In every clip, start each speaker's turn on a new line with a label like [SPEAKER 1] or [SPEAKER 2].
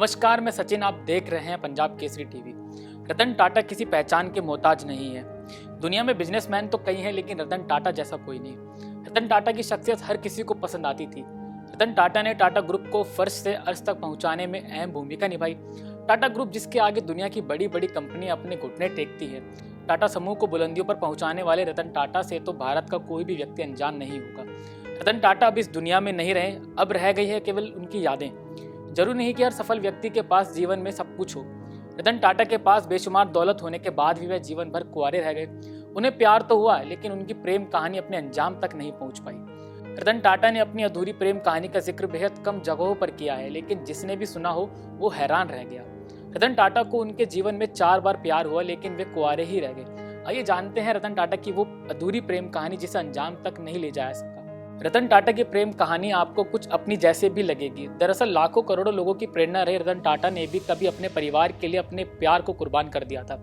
[SPEAKER 1] नमस्कार, मैं सचिन। आप देख रहे हैं पंजाब केसरी टीवी। रतन टाटा किसी पहचान के मोहताज नहीं है। दुनिया में बिजनेसमैन तो कई हैं, लेकिन रतन टाटा जैसा कोई नहीं। रतन टाटा की शख्सियत हर किसी को पसंद आती थी। रतन टाटा ने टाटा ग्रुप को फर्श से अर्श तक पहुंचाने में अहम भूमिका निभाई। टाटा ग्रुप जिसके आगे दुनिया की बड़ी बड़ी कंपनियां अपने घुटने टेकती है। टाटा समूह को बुलंदियों पर पहुंचाने वाले रतन टाटा से तो भारत का कोई भी व्यक्ति अनजान नहीं होगा। रतन टाटा अब इस दुनिया में नहीं रहे, अब रह गई है केवल उनकी यादें। जरूर नहीं कि हर सफल व्यक्ति के पास जीवन में सब कुछ हो। रतन टाटा के पास बेशुमार दौलत होने के बाद भी वह जीवन भर कुंवारे रह गए। उन्हें प्यार तो हुआ, लेकिन उनकी प्रेम कहानी अपने अंजाम तक नहीं पहुंच पाई। रतन टाटा ने अपनी अधूरी प्रेम कहानी का जिक्र बेहद कम जगहों पर किया है, लेकिन जिसने भी सुना हो वो हैरान रह गया। रतन टाटा को उनके जीवन में 4 बार प्यार हुआ, लेकिन वे कुंवारे ही रह गए। आइए जानते हैं रतन टाटा की वो अधूरी प्रेम कहानी जिसे अंजाम तक नहीं ले जाया सका। रतन टाटा की प्रेम कहानी आपको कुछ अपनी जैसे भी लगेगी। दरअसल लाखों करोड़ों लोगों की प्रेरणा रहे रतन टाटा ने भी कभी अपने परिवार के लिए अपने प्यार को कुर्बान कर दिया था।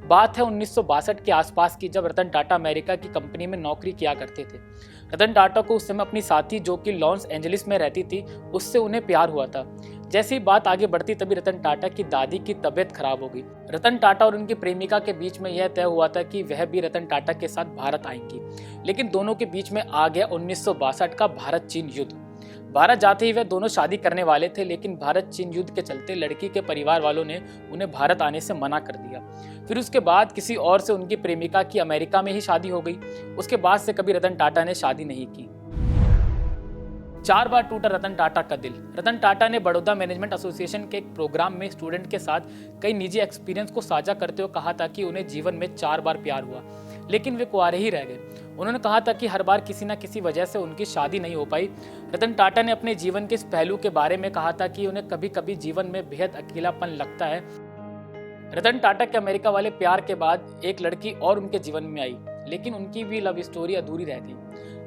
[SPEAKER 1] बात है 1962 के आसपास की, जब रतन टाटा अमेरिका की कंपनी में नौकरी किया करते थे। रतन टाटा को उस समय अपनी साथी जो कि लॉस एंजलिस में रहती थी, उससे उन्हें प्यार हुआ था। जैसे ही बात आगे बढ़ती तभी रतन टाटा की दादी की तबीयत खराब हो गई। रतन टाटा और उनकी प्रेमिका के बीच में यह तय हुआ था कि वह भी रतन टाटा के साथ भारत आएंगी, लेकिन दोनों के बीच में आ गया 1962 का भारत चीन युद्ध। भारत जाते ही वह दोनों शादी करने वाले थे, लेकिन भारत चीन युद्ध के चलते लड़की के परिवार वालों ने उन्हें भारत आने से मना कर दिया। फिर उसके बाद किसी और से उनकी प्रेमिका की अमेरिका में ही शादी हो गई। उसके बाद से कभी रतन टाटा ने शादी नहीं की। 4 बार टूटा रतन टाटा का दिल। रतन टाटा ने बड़ौदा मैनेजमेंट एसोसिएशन के एक प्रोग्राम में स्टूडेंट के साथ कई निजी एक्सपीरियंस को साझा करते हुए कहा था कि उन्हें जीवन में 4 बार प्यार हुआ, लेकिन वे कुंवारे ही रह गए। उन्होंने कहा था कि हर बार किसी न किसी वजह से उनकी शादी नहीं हो पाई। रतन टाटा ने अपने जीवन के इस पहलू के बारे में कहा था कि उन्हें कभी कभी जीवन में बेहद अकेलापन लगता है। रतन टाटा के अमेरिका वाले प्यार के बाद एक लड़की और उनके जीवन में आई, लेकिन उनकी भी लव स्टोरी अधूरी रह गई।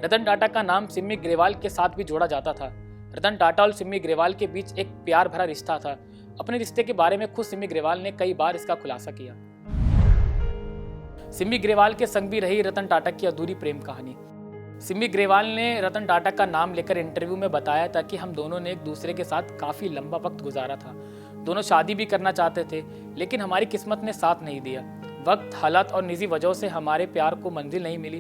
[SPEAKER 1] रतन टाटा का नाम सिमी ग्रेवाल के साथ भी जोड़ा जाता था। रतन टाटा और सिमी ग्रेवाल के बीच एक प्यार भरा रिश्ता था। अपने रिश्ते के बारे में खुद सिमी ग्रेवाल ने कई बार इसका खुलासा किया। सिमी ग्रेवाल के संग भी रही रतन टाटा की अधूरी प्रेम कहानी। सिमी ग्रेवाल ने रतन टाटा का नाम लेकर इंटरव्यू में बताया था कि हम दोनों ने एक दूसरे के साथ काफी लंबा वक्त गुजारा था। दोनों शादी भी करना चाहते थे, लेकिन हमारी किस्मत ने साथ नहीं दिया। वक्त, हालात और निजी वजहों से हमारे प्यार को मंजिल नहीं मिली।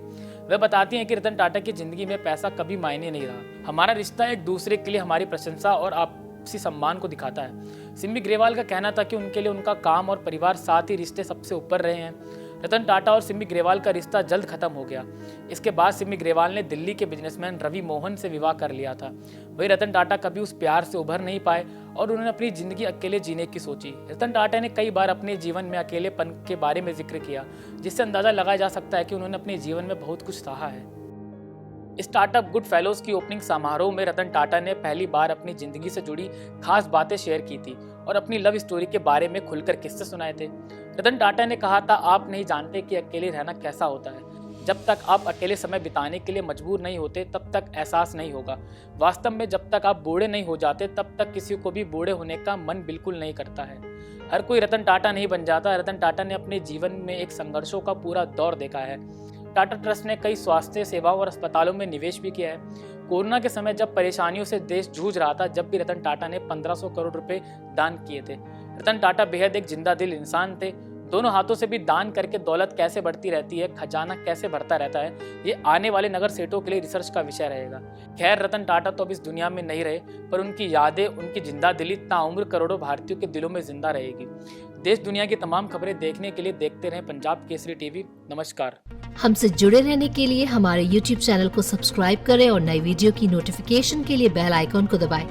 [SPEAKER 1] वह बताती हैं कि रतन टाटा की जिंदगी में पैसा कभी मायने नहीं रहा। हमारा रिश्ता एक दूसरे के लिए हमारी प्रशंसा और आपसी सम्मान को दिखाता है। सिमी ग्रेवाल का कहना था कि उनके लिए उनका काम और परिवार, साथ ही रिश्ते सबसे ऊपर रहे हैं। रतन टाटा और सिमी ग्रेवाल का रिश्ता जल्द खत्म हो गया। इसके बाद सिमी ग्रेवाल ने दिल्ली के बिजनेसमैन रवि मोहन से विवाह कर लिया था। वही रतन टाटा कभी उस प्यार से उभर नहीं पाए और उन्होंने अपनी जिंदगी अकेले जीने की सोची। रतन टाटा ने कई बार अपने जीवन में अकेलेपन के बारे में जिक्र किया, जिससे अंदाजा लगाया जा सकता है कि उन्होंने अपने जीवन में बहुत कुछ सहा है। स्टार्टअप गुड फेलोज की ओपनिंग समारोह में रतन टाटा ने पहली बार अपनी जिंदगी से जुड़ी खास बातें शेयर की थी और अपनी लव स्टोरी के बारे में खुलकर किस्से सुनाए थे। रतन टाटा ने कहा था, आप नहीं जानते कि अकेले रहना कैसा होता है। जब तक आप अकेले समय बिताने के लिए मजबूर नहीं होते, तब तक एहसास नहीं होगा। वास्तव में जब तक आप बूढ़े नहीं हो जाते, तब तक किसी को भी बूढ़े होने का मन बिल्कुल नहीं करता है। हर कोई रतन टाटा नहीं बन जाता। रतन टाटा ने अपने जीवन में एक संघर्षों का पूरा दौर देखा है। टाटा ट्रस्ट ने कई स्वास्थ्य सेवाओं और अस्पतालों में निवेश भी किया है। कोरोना के समय जब परेशानियों से देश जूझ रहा था, जब भी रतन टाटा ने 1500 करोड़ रुपए दान किए थे। रतन टाटा बेहद एक जिंदा दिल इंसान थे। दोनों हाथों से भी दान करके दौलत कैसे बढ़ती रहती है, खजाना कैसे भरता रहता है, ये आने वाले नगर सेठों के लिए रिसर्च का विषय रहेगा। खैर, रतन टाटा तो अब इस दुनिया में नहीं रहे, पर उनकी यादें, उनकी जिंदा दिली ताउम्र करोड़ों भारतीयों के दिलों में जिंदा रहेगी। देश दुनिया की तमाम खबरें देखने के लिए देखते रहें पंजाब केसरी टीवी। नमस्कार।
[SPEAKER 2] हमसे जुड़े रहने के लिए हमारे YouTube चैनल को सब्सक्राइब करें और नई वीडियो की नोटिफिकेशन के लिए बेल आइकॉन को दबाएं।